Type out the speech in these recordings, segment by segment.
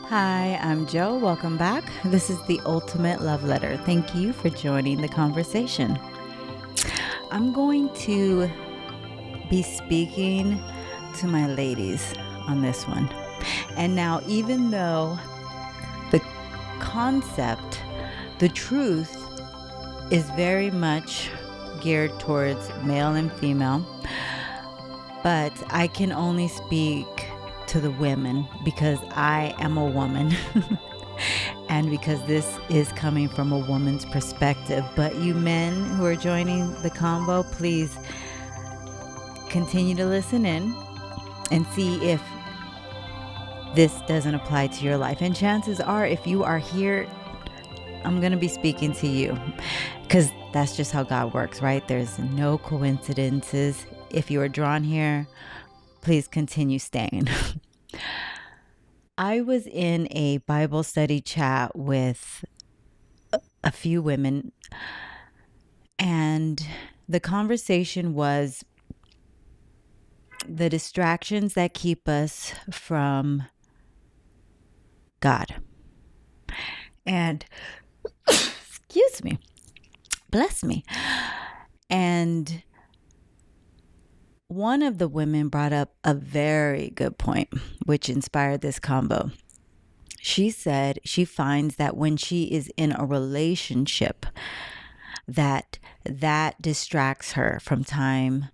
Hi, I'm Joe. Welcome back. This is the Ultimate Love Letter. Thank you for joining the conversation. I'm going to be speaking to my ladies on this one. And now, even though the concept, the truth, is very much geared towards male and female, but I can only speak to the women because I am a woman. And because this is coming from a woman's perspective. But you men who are joining the combo, please continue to listen in and see if this doesn't apply to your life. And chances are, if you are here, I'm going to be speaking to you because that's just how God works, right? There's no coincidences. If you are drawn here, please continue staying. I was in a Bible study chat with a few women, and the conversation was the distractions that keep us from God. And excuse me, bless me. And one of the women brought up a very good point, which inspired this combo. She said she finds that when she is in a relationship, that distracts her from time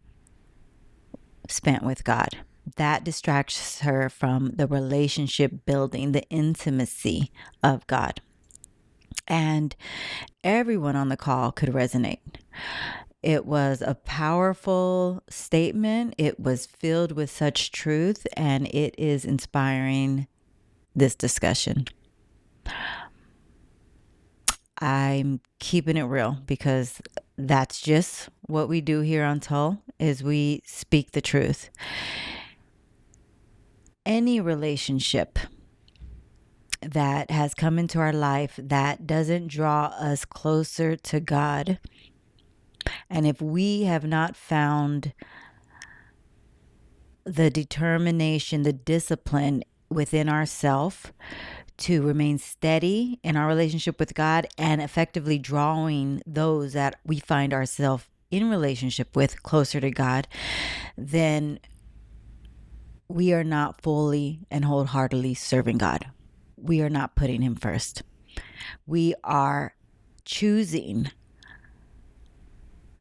spent with God. That distracts her from the relationship building, the intimacy of God. And everyone on the call could resonate. It was a powerful statement. It was filled with such truth, and it is inspiring this discussion. I'm keeping it real because that's just what we do here on Tull, is we speak the truth. Any relationship that has come into our life that doesn't draw us closer to God, and if we have not found the determination, the discipline within ourselves to remain steady in our relationship with God and effectively drawing those that we find ourselves in relationship with closer to God, then we are not fully and wholeheartedly serving God. We are not putting Him first. We are choosing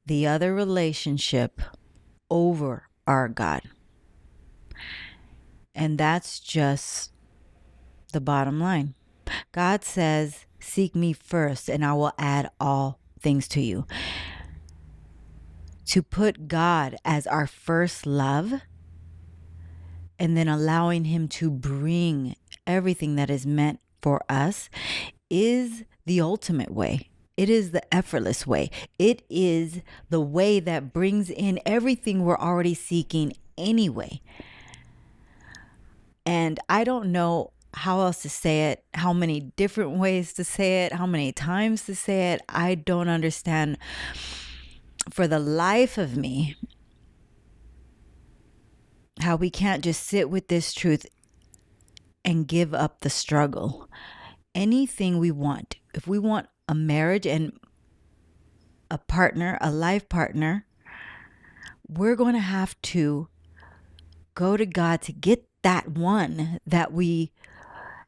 the other relationship over our God. And that's just the bottom line. God says, seek me first and I will add all things to you. To put God as our first love and then allowing Him to bring everything that is meant for us is the ultimate way. It is the effortless way. It is the way that brings in everything we're already seeking anyway. And I don't know how else to say it, how many different ways to say it, how many times to say it. I don't understand for the life of me how we can't just sit with this truth and give up the struggle. Anything we want, if we want a marriage and a partner, a life partner, we're going to have to go to God to get that one that we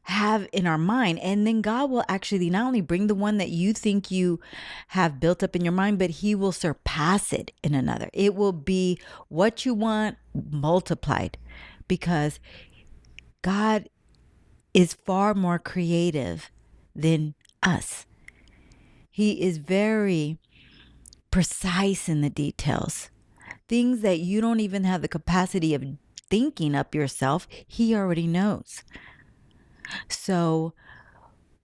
have in our mind. And then God will actually not only bring the one that you think you have built up in your mind, but He will surpass it in another. It will be what you want multiplied, because God is far more creative than us. He is very precise in the details. Things that you don't even have the capacity of thinking up yourself, He already knows. So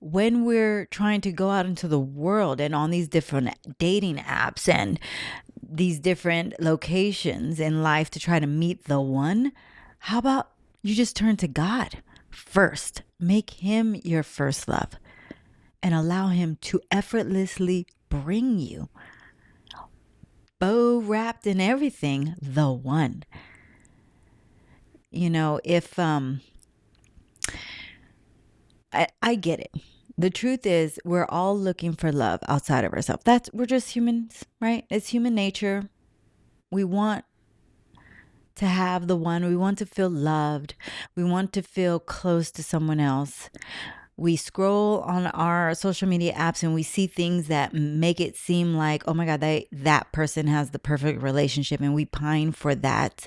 when we're trying to go out into the world and on these different dating apps and these different locations in life to try to meet the one, how about you just turn to God first? Make Him your first love and allow Him to effortlessly bring you, bow wrapped in everything, the one. You know, if I get it. The truth is, we're all looking for love outside of ourselves. We're just humans, right? It's human nature. We want to have the one. We want to feel loved. We want to feel close to someone else. We scroll on our social media apps and we see things that make it seem like, oh my God, that person has the perfect relationship, and we pine for that.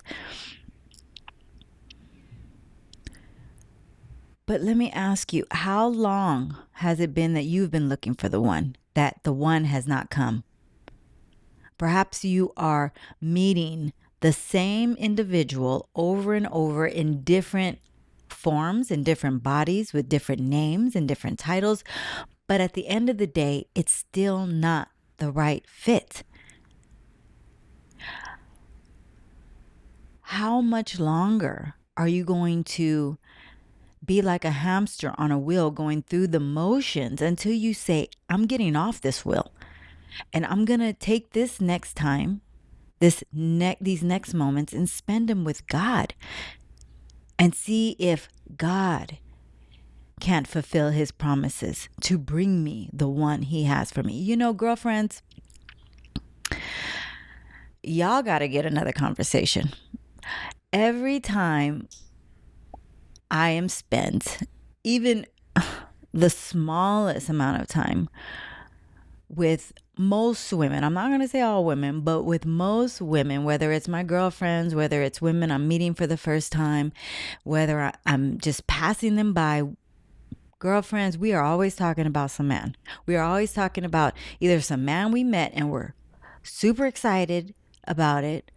But let me ask you, how long has it been that you've been looking for the one, that the one has not come? Perhaps you are meeting the same individual over and over in different forms, in different bodies, with different names and different titles. But at the end of the day, it's still not the right fit. How much longer are you going to be like a hamster on a wheel going through the motions until you say, I'm getting off this wheel and I'm going to take this next time, these next moments, and spend them with God and see if God can't fulfill his promises to bring me the one he has for me. You know, girlfriends, y'all got to get another conversation. Every time I am spent, even the smallest amount of time with most women, I'm not going to say all women, but with most women, whether it's my girlfriends, whether it's women I'm meeting for the first time, whether I'm just passing them by, girlfriends, we are always talking about some man. We are always talking about either some man we met and we're super excited about it,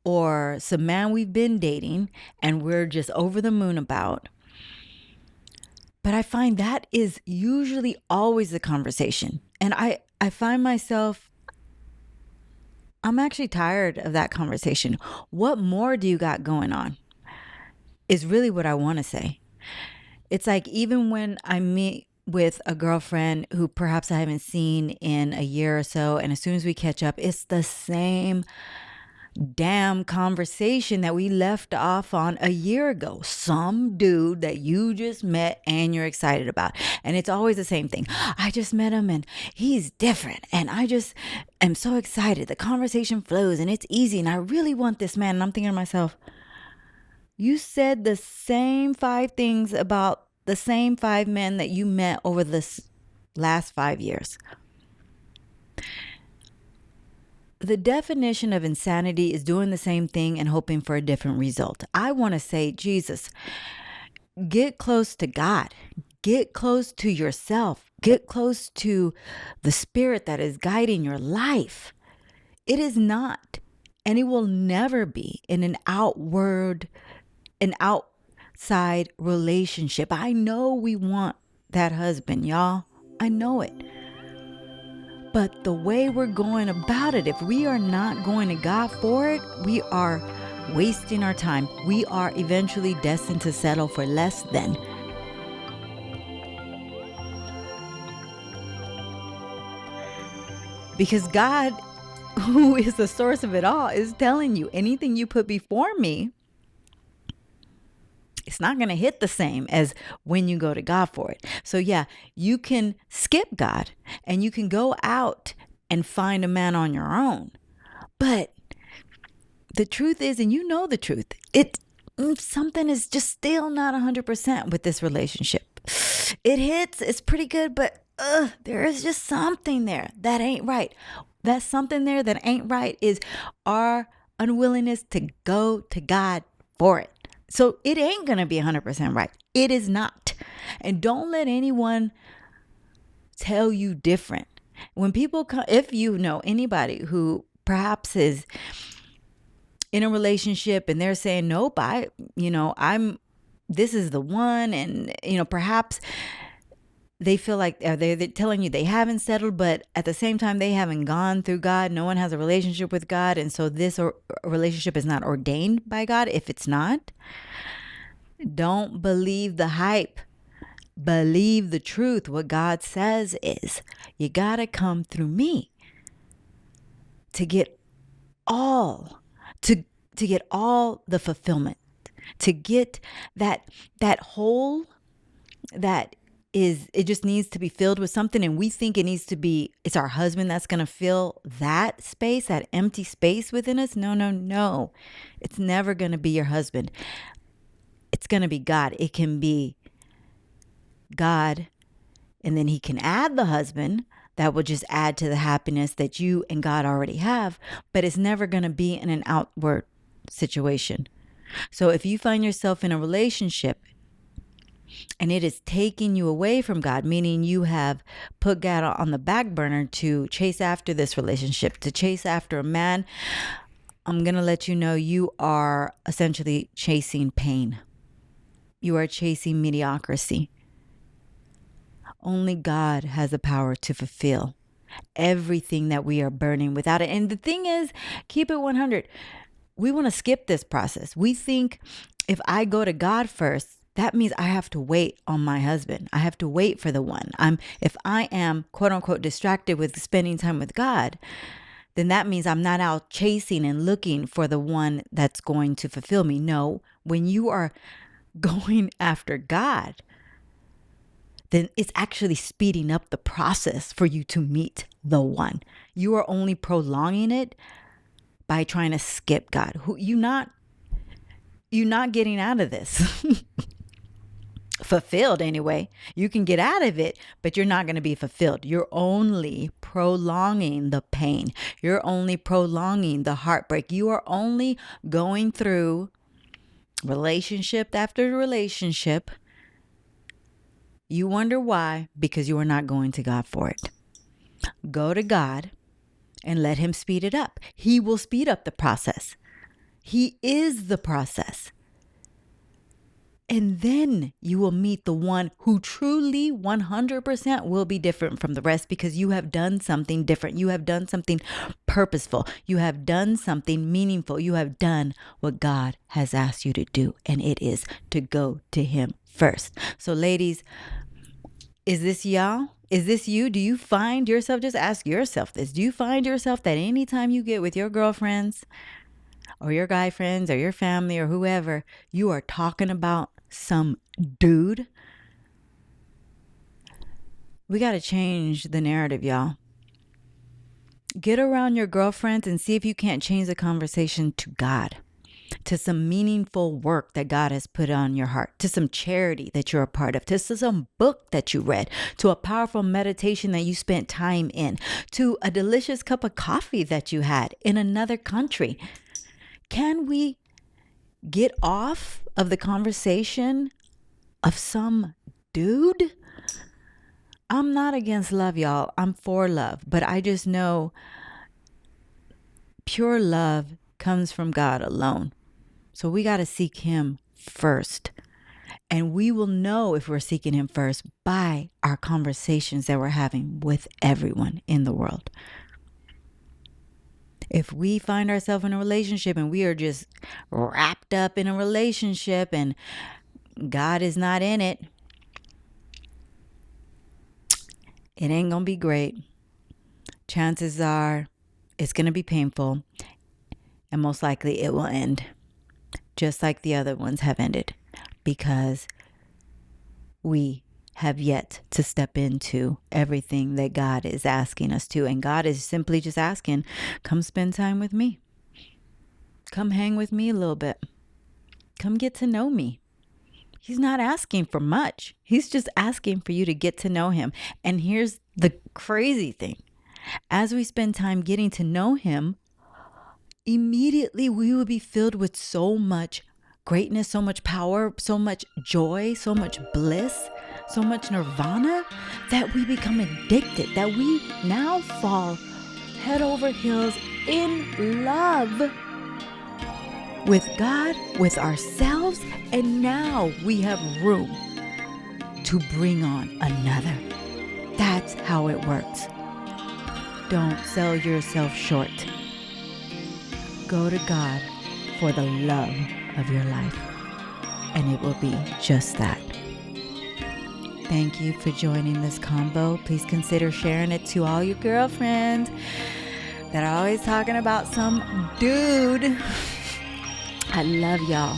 or some man we've been dating and we're just over the moon about. But I find that is usually always the conversation. And I find myself, I'm actually tired of that conversation. What more do you got going on? Is really what I want to say. It's like, even when I meet with a girlfriend who perhaps I haven't seen in a year or so, and as soon as we catch up, it's the same damn conversation that we left off on a year ago. Some dude that you just met and you're excited about. And it's always the same thing. I just met him and he's different. And I just am so excited. The conversation flows and it's easy. And I really want this man. And I'm thinking to myself, you said the same 5 things about the same 5 men that you met over this last 5 years. The definition of insanity is doing the same thing and hoping for a different result. I want to say, Jesus, get close to God. Get close to yourself. Get close to the spirit that is guiding your life. It is not, and it will never be, in an outside relationship. I know we want that husband, y'all. I know it. But the way we're going about it, if we are not going to God for it, we are wasting our time. We are eventually destined to settle for less than. Because God, who is the source of it all, is telling you, anything you put before me, it's not going to hit the same as when you go to God for it. So yeah, you can skip God and you can go out and find a man on your own. But the truth is, and you know the truth, something is just still not 100% with this relationship. It hits, it's pretty good, but there is just something there that ain't right. That something there that ain't right is our unwillingness to go to God for it. So it ain't going to be 100% right. It is not. And don't let anyone tell you different. When people come, if you know anybody who perhaps is in a relationship and they're saying, nope, this is the one. And, perhaps they feel like they're telling you they haven't settled, but at the same time, they haven't gone through God. No one has a relationship with God. And so this relationship is not ordained by God. If it's not, don't believe the hype. Believe the truth. What God says is, you got to come through me to get all, to get all the fulfillment, to get that hole that it just needs to be filled with something, and we think it's our husband that's going to fill that space, that empty space within us. No, no, no. It's never going to be your husband. It's going to be God. It can be God, and then he can add the husband that will just add to the happiness that you and God already have, but it's never going to be in an outward situation. So if you find yourself in a relationship and it is taking you away from God, meaning you have put God on the back burner to chase after this relationship, to chase after a man, I'm going to let you know you are essentially chasing pain. You are chasing mediocrity. Only God has the power to fulfill everything that we are burning without it. And the thing is, keep it 100. We want to skip this process. We think if I go to God first, that means I have to wait on my husband. I have to wait for the one. If I am quote unquote distracted with spending time with God, then that means I'm not out chasing and looking for the one that's going to fulfill me. No, when you are going after God, then it's actually speeding up the process for you to meet the one. You are only prolonging it by trying to skip God. You're not getting out of this. Fulfilled anyway. You can get out of it, but you're not going to be fulfilled. You're only prolonging the pain. You're only prolonging the heartbreak. You are only going through relationship after relationship. You wonder why, because you are not going to God for it. Go to God and let him speed it up. He will speed up the process. He is the process. And then you will meet the one who truly 100% will be different from the rest, because you have done something different. You have done something purposeful. You have done something meaningful. You have done what God has asked you to do, and it is to go to him first. So ladies, is this y'all? Is this you? Do you find yourself, just ask yourself this, do you find yourself that anytime you get with your girlfriends or your guy friends or your family or whoever, you are talking about some dude? We got to change the narrative, y'all. Get around your girlfriends and see if you can't change the conversation to God, to some meaningful work that God has put on your heart, to some charity that you're a part of, to some book that you read, to a powerful meditation that you spent time in, to a delicious cup of coffee that you had in another country. Can we get off of the conversation of some dude? I'm not against love, y'all. I'm for love, but I just know pure love comes from God alone. So we got to seek him first. And we will know if we're seeking him first by our conversations that we're having with everyone in the world. If we find ourselves in a relationship and we are just wrapped up in a relationship and God is not in it, it ain't going to be great. Chances are it's going to be painful, and most likely it will end just like the other ones have ended, because we have yet to step into everything that God is asking us to. And God is simply just asking, come spend time with me. Come hang with me a little bit. Come get to know me. He's not asking for much. He's just asking for you to get to know him. And here's the crazy thing. As we spend time getting to know him, immediately we will be filled with so much greatness, so much power, so much joy, so much bliss, so much nirvana, that we become addicted, that we now fall head over heels in love with God, with ourselves, and now we have room to bring on another. That's how it works. Don't sell yourself short. Go to God for the love of your life, and it will be just that. Thank you for joining this combo. Please consider sharing it to all your girlfriends that are always talking about some dude. I love y'all.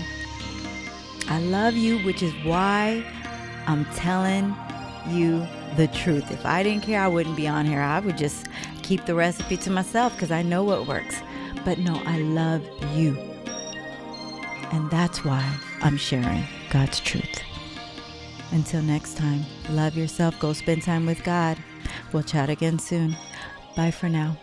I love you, which is why I'm telling you the truth. If I didn't care, I wouldn't be on here. I would just keep the recipe to myself because I know what works. But no, I love you. And that's why I'm sharing God's truth. Until next time, love yourself. Go spend time with God. We'll chat again soon. Bye for now.